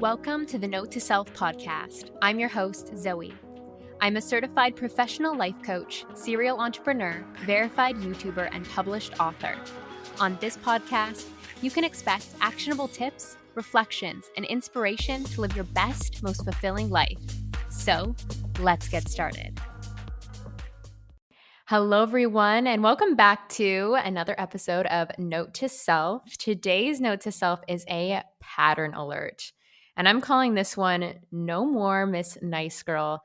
Welcome to the Note to Self podcast. I'm your host, Zoe. I'm a certified professional life coach, serial entrepreneur, verified YouTuber, and published author. On this podcast, you can expect actionable tips, reflections, and inspiration to live your best, most fulfilling life. So, let's get started. Hello, everyone, and welcome back to another episode of Note to Self. Today's Note to Self is a pattern alert, and I'm calling this one No More Miss Nice Girl.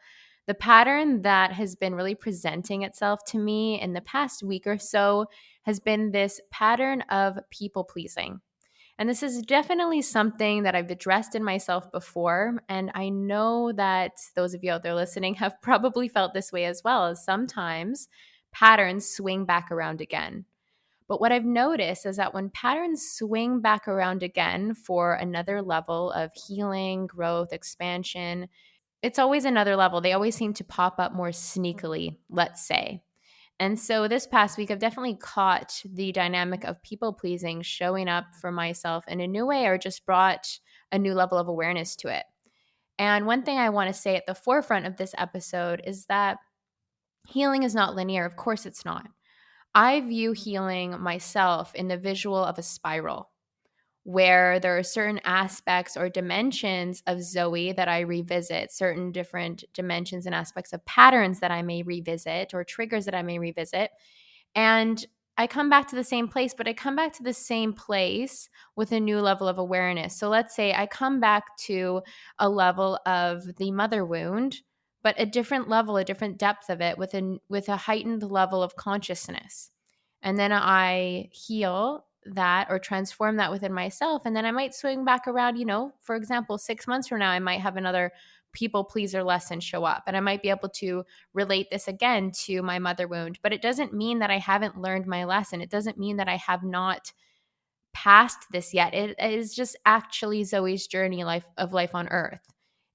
The pattern that has been really presenting itself to me in the past week or so has been this pattern of people pleasing. And this is definitely something that I've addressed in myself before. And I know that those of you out there listening have probably felt this way as well, as sometimes patterns swing back around again. But what I've noticed is that when patterns swing back around again for another level of healing, growth, expansion, it's always another level. They always seem to pop up more sneakily, let's say. And so this past week, I've definitely caught the dynamic of people pleasing showing up for myself in a new way or just brought a new level of awareness to it. And one thing I want to say at the forefront of this episode is that healing is not linear. Of course, it's not. I view healing myself in the visual of a spiral where there are certain aspects or dimensions of Zoe that I revisit, certain different dimensions and aspects of patterns that I may revisit or triggers that I may revisit. And I come back to the same place, but I come back to the same place with a new level of awareness. So let's say I come back to a level of the mother wound, but a different level, a different depth of it with a heightened level of consciousness. And then I heal that or transform that within myself. And then I might swing back around, for example, 6 months from now, I might have another people pleaser lesson show up. And I might be able to relate this again to my mother wound. But it doesn't mean that I haven't learned my lesson. It doesn't mean that I have not passed this yet. It is just actually Zoe's journey of life on earth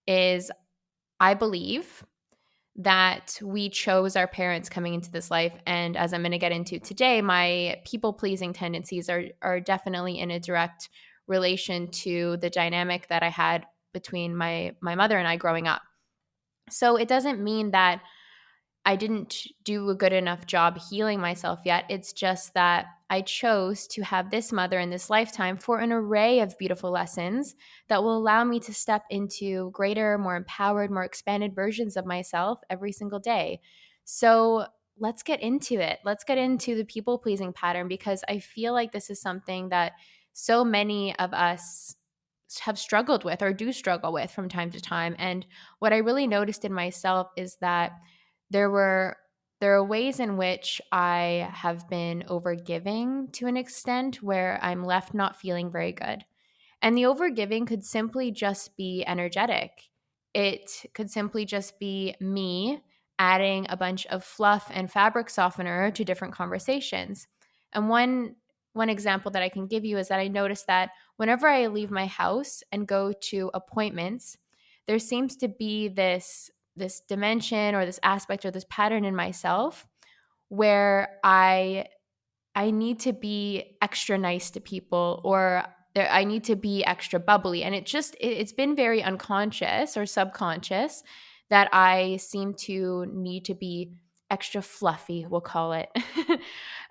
is I believe that we chose our parents coming into this life. And as I'm going to get into today, my people pleasing tendencies are definitely in a direct relation to the dynamic that I had between my mother and I growing up. So it doesn't mean that I didn't do a good enough job healing myself yet. It's just that I chose to have this mother in this lifetime for an array of beautiful lessons that will allow me to step into greater, more empowered, more expanded versions of myself every single day. So let's get into it. Let's get into the people pleasing pattern because I feel like this is something that so many of us have struggled with or do struggle with from time to time. And what I really noticed in myself is that there are ways in which I have been overgiving to an extent where I'm left not feeling very good. And the overgiving could simply just be energetic. It could simply just be me adding a bunch of fluff and fabric softener to different conversations. And one example that I can give you is that I noticed that whenever I leave my house and go to appointments, there seems to be this dimension or this aspect or this pattern in myself where I need to be extra nice to people or I need to be extra bubbly. And it's been very unconscious or subconscious that I seem to need to be extra fluffy, we'll call it,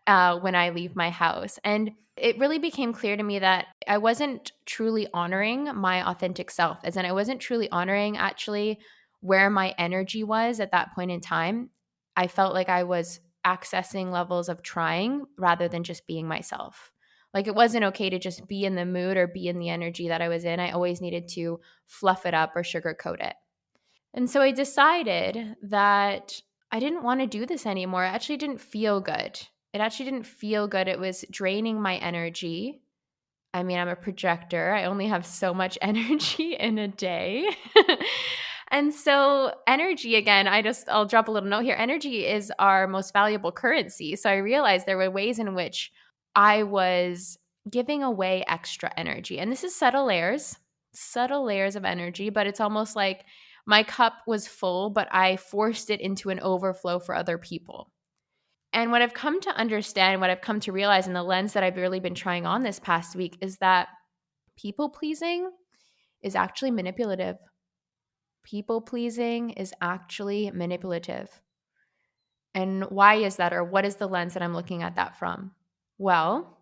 when I leave my house. And it really became clear to me that I wasn't truly honoring my authentic self, as in I wasn't truly honoring actually where my energy was at that point in time. I felt like I was accessing levels of trying rather than just being myself. Like it wasn't okay to just be in the mood or be in the energy that I was in. I always needed to fluff it up or sugarcoat it. And so I decided that I didn't want to do this anymore. It actually didn't feel good. It actually didn't feel good. It was draining my energy. I mean, I'm a projector. I only have so much energy in a day. And so energy, again, I'll drop a little note here. Energy is our most valuable currency. So I realized there were ways in which I was giving away extra energy. And this is subtle layers of energy, but it's almost like my cup was full, but I forced it into an overflow for other people. And what I've come to understand, what I've come to realize in the lens that I've really been trying on this past week is that people pleasing is actually manipulative. People pleasing is actually manipulative. And why is that? Or what is the lens that I'm looking at that from? Well,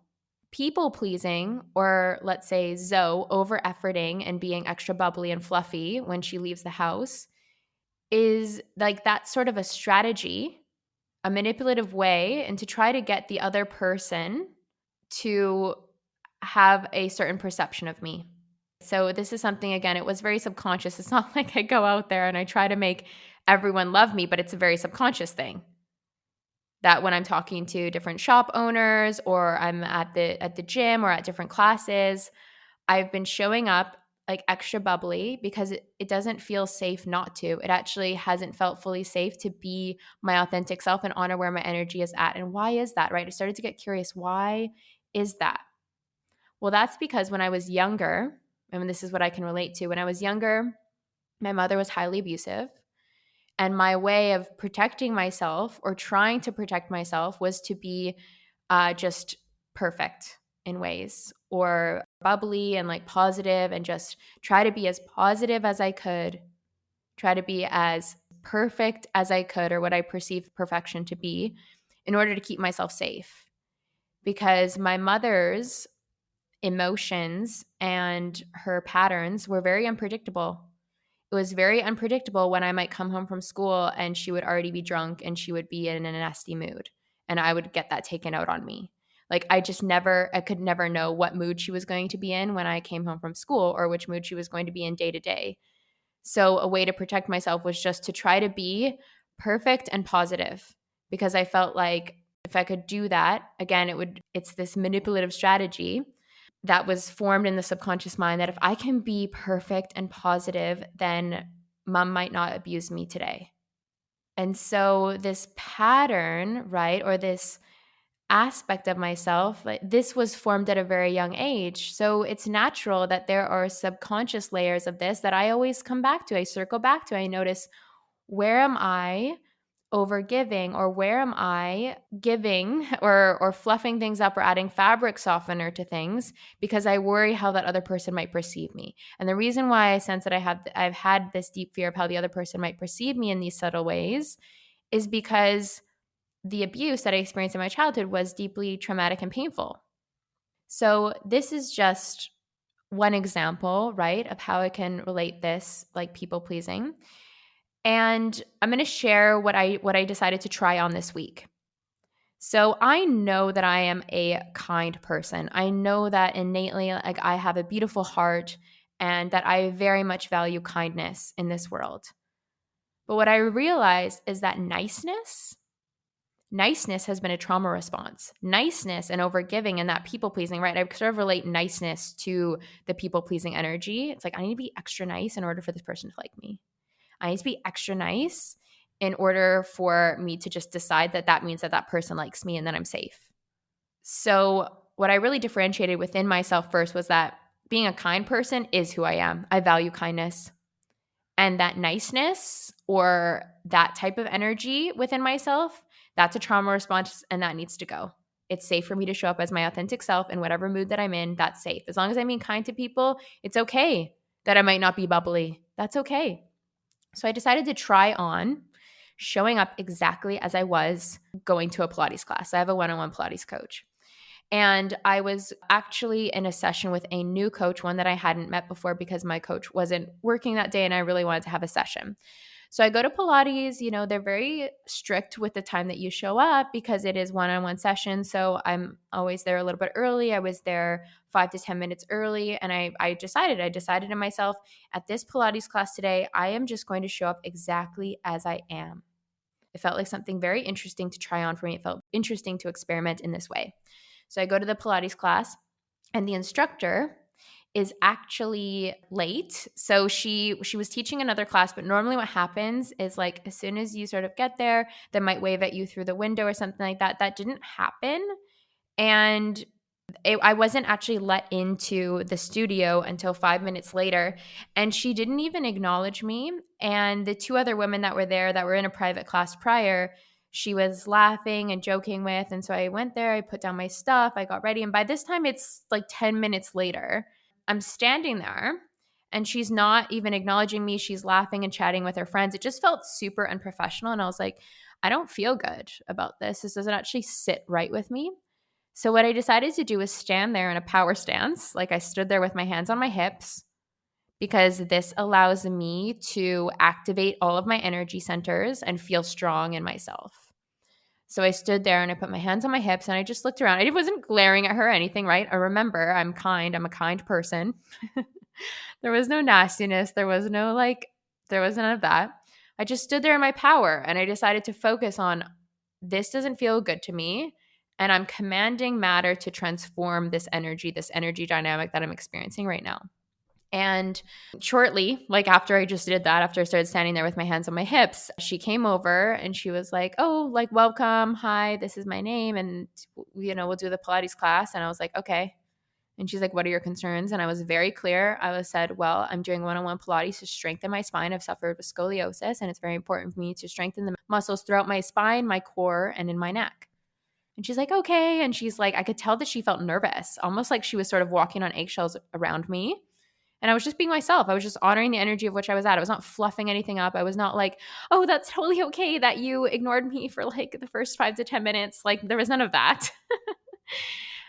people pleasing, or let's say Zoe over efforting and being extra bubbly and fluffy when she leaves the house, is like that's sort of a strategy, a manipulative way, and to try to get the other person to have a certain perception of me. So this is something, again, it was very subconscious. It's not like I go out there and I try to make everyone love me, but it's a very subconscious thing. That when I'm talking to different shop owners or I'm at the gym or at different classes, I've been showing up like extra bubbly because it doesn't feel safe not to. It actually hasn't felt fully safe to be my authentic self and honor where my energy is at. And why is that, right? I started to get curious. Why is that? Well, that's because when I was younger, and this is what I can relate to, when I was younger, my mother was highly abusive. And my way of protecting myself or trying to protect myself was to be just perfect in ways or bubbly and like positive and just try to be as positive as I could, try to be as perfect as I could or what I perceived perfection to be in order to keep myself safe. Because my mother's emotions and her patterns were very unpredictable. It was very unpredictable when I might come home from school and she would already be drunk and she would be in a nasty mood. And I would get that taken out on me. Like I could never know what mood she was going to be in when I came home from school or which mood she was going to be in day to day. So a way to protect myself was just to try to be perfect and positive because I felt like if I could do that, again, it's this manipulative strategy that was formed in the subconscious mind that if I can be perfect and positive, then mom might not abuse me today. And so this pattern, right, or this aspect of myself, like, this was formed at a very young age. So it's natural that there are subconscious layers of this that I always come back to. I circle back to. I notice, where am I over giving, or where am I giving or fluffing things up or adding fabric softener to things because I worry how that other person might perceive me. And the reason why I sense that I've had this deep fear of how the other person might perceive me in these subtle ways is because the abuse that I experienced in my childhood was deeply traumatic and painful. So this is just one example, right, of how I can relate this like people pleasing. And I'm going to share what I decided to try on this week. So I know that I am a kind person. I know that innately, like, I have a beautiful heart and that I very much value kindness in this world. But what I realized is that niceness has been a trauma response. Niceness and overgiving and that people pleasing, right? I sort of relate niceness to the people pleasing energy. It's like, I need to be extra nice in order for this person to like me. I need to be extra nice in order for me to just decide that that means that that person likes me and then I'm safe. So, what I really differentiated within myself first was that being a kind person is who I am. I value kindness. And that niceness or that type of energy within myself, that's a trauma response and that needs to go. It's safe for me to show up as my authentic self in whatever mood that I'm in. That's safe. As long as I'm being kind to people, it's okay that I might not be bubbly. That's okay. So I decided to try on showing up exactly as I was going to a Pilates class. I have a one-on-one Pilates coach. And I was actually in a session with a new coach, one that I hadn't met before because my coach wasn't working that day and I really wanted to have a session. So I go to Pilates, they're very strict with the time that you show up because it is one-on-one session. So I'm always there a little bit early. I was there 5 to 10 minutes early. And I decided in myself, at this Pilates class today, I am just going to show up exactly as I am. It felt like something very interesting to try on for me. It felt interesting to experiment in this way. So I go to the Pilates class and the instructor is actually late. So she was teaching another class, but normally what happens is, like, as soon as you sort of get there, they might wave at you through the window or something like that. That didn't happen. And I wasn't actually let into the studio until 5 minutes later. And she didn't even acknowledge me. And the two other women that were there that were in a private class prior, she was laughing and joking with. And so I went there, I put down my stuff, I got ready. And by this time, it's like 10 minutes later. I'm standing there And she's not even acknowledging me. She's laughing and chatting with her friends. It just felt super unprofessional. And I was like, I don't feel good about this. This doesn't actually sit right with me. So what I decided to do was stand there in a power stance. Like I stood there with my hands on my hips because this allows me to activate all of my energy centers and feel strong in myself. So I stood there and I put my hands on my hips and I just looked around. I wasn't glaring at her or anything, right? I remember I'm kind. I'm a kind person. There was no nastiness. There was none of that. I just stood there in my power and I decided to focus on this doesn't feel good to me. And I'm commanding matter to transform this energy dynamic that I'm experiencing right now. And shortly, like after I just did that, after I started standing there with my hands on my hips, she came over and she was like, "Oh, like, welcome. Hi, this is my name. And, we'll do the Pilates class." And I was like, "Okay." And she's like, "What are your concerns?" And I was very clear. Said, "Well, I'm doing one-on-one Pilates to strengthen my spine. I've suffered with scoliosis, and it's very important for me to strengthen the muscles throughout my spine, my core, and in my neck." And she's like, "Okay." And she's like, I could tell that she felt nervous, almost like she was sort of walking on eggshells around me. And I was just being myself. I was just honoring the energy of which I was at. I was not fluffing anything up. I was not like, "Oh, that's totally okay that you ignored me for like the first 5 to 10 minutes." Like there was none of that.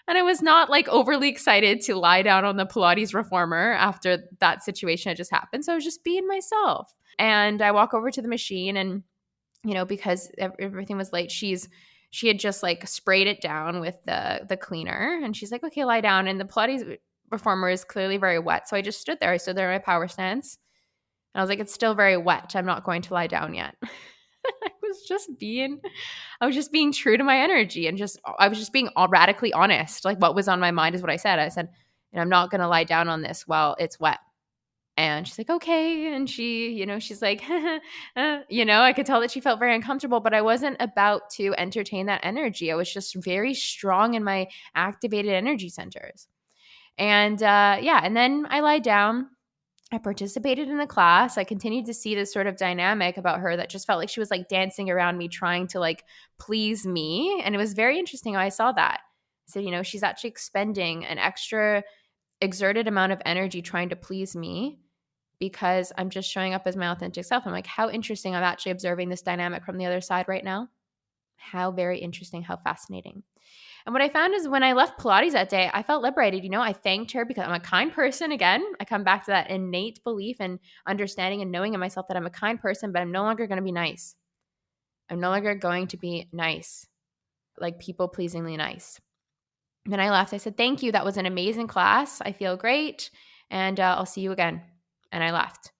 And I was not like overly excited to lie down on the Pilates reformer after that situation had just happened. So I was just being myself. And I walk over to the machine and, because everything was late, she had just like sprayed it down with the cleaner and she's like, "Okay, lie down." And the Pilates reformer is clearly very wet. So I just stood there. I stood there in my power stance. And I was like, "It's still very wet. I'm not going to lie down yet." I was just being true to my energy and I was just being radically honest. Like what was on my mind is what I said. I said, "I'm not going to lie down on this while it's wet." And she's like, "Okay." And she's like, I could tell that she felt very uncomfortable, but I wasn't about to entertain that energy. I was just very strong in my activated energy centers. And yeah, and then I lied down. I participated in the class. I continued to see this sort of dynamic about her that just felt like she was like dancing around me, trying to like please me. And it was very interesting how I saw that. So, she's actually expending an extra exerted amount of energy trying to please me because I'm just showing up as my authentic self. I'm like, how interesting. I'm actually observing this dynamic from the other side right now. How very interesting, how fascinating. And what I found is when I left Pilates that day, I felt liberated. I thanked her because I'm a kind person. Again, I come back to that innate belief and understanding and knowing in myself that I'm a kind person, but I'm no longer going to be nice. I'm no longer going to be nice, like people pleasingly nice. And then I left. I said, "Thank you. That was an amazing class. I feel great. And I'll see you again." And I left,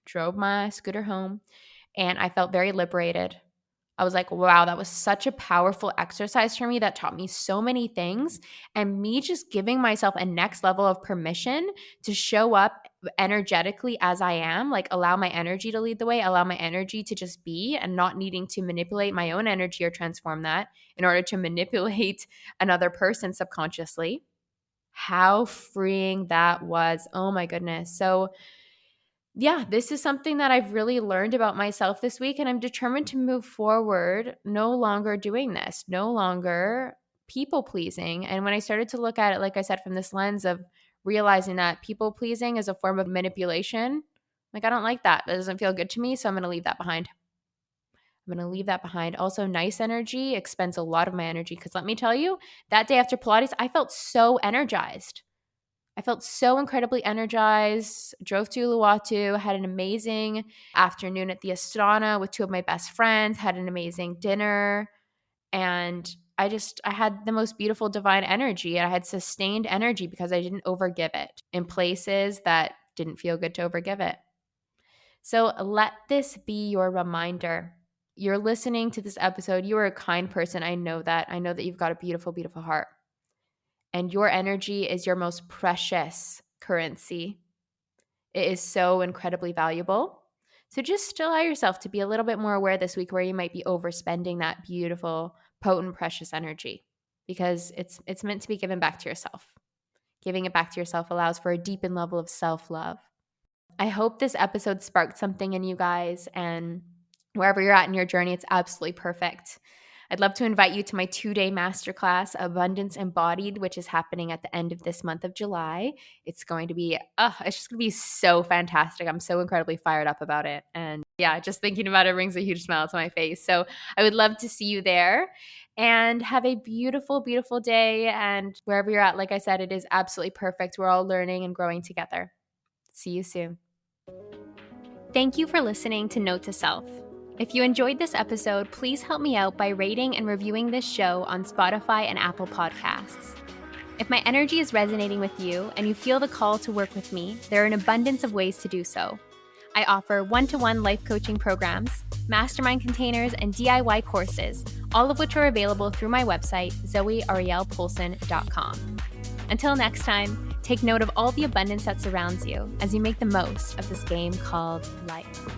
drove my scooter home, and I felt very liberated. I was like, wow, that was such a powerful exercise for me that taught me so many things. And me just giving myself a next level of permission to show up energetically as I am, like allow my energy to lead the way, allow my energy to just be, and not needing to manipulate my own energy or transform that in order to manipulate another person subconsciously. How freeing that was. Oh my goodness. So, yeah, this is something that I've really learned about myself this week, and I'm determined to move forward, no longer doing this, no longer people pleasing. And when I started to look at it, like I said, from this lens of realizing that people pleasing is a form of manipulation, like I don't like that. That doesn't feel good to me. So I'm going to leave that behind. I'm going to leave that behind. Also, nice energy expends a lot of my energy because let me tell you, that day after Pilates, I felt so energized. I felt so incredibly energized. Drove to Uluwatu, had an amazing afternoon at the Astana with two of my best friends, had an amazing dinner, and I had the most beautiful divine energy. I had sustained energy because I didn't overgive it in places that didn't feel good to overgive it. So let this be your reminder. You're listening to this episode. You are a kind person. I know that. I know that you've got a beautiful, beautiful heart. And your energy is your most precious currency. It is so incredibly valuable. So just allow yourself to be a little bit more aware this week where you might be overspending that beautiful, potent, precious energy because it's meant to be given back to yourself. Giving it back to yourself allows for a deepened level of self-love. I hope this episode sparked something in you guys, and wherever you're at in your journey, it's absolutely perfect. I'd love to invite you to my 2-day masterclass, Abundance Embodied, which is happening at the end of this month of July. It's going to be, it's just going to be so fantastic. I'm so incredibly fired up about it. And yeah, just thinking about it brings a huge smile to my face. So I would love to see you there. And have a beautiful, beautiful day. And wherever you're at, like I said, it is absolutely perfect. We're all learning and growing together. See you soon. Thank you for listening to Note to Self. If you enjoyed this episode, please help me out by rating and reviewing this show on Spotify and Apple Podcasts. If my energy is resonating with you and you feel the call to work with me, there are an abundance of ways to do so. I offer one-to-one life coaching programs, mastermind containers, and DIY courses, all of which are available through my website, zoearielpoulsen.com. Until next time, take note of all the abundance that surrounds you as you make the most of this game called life.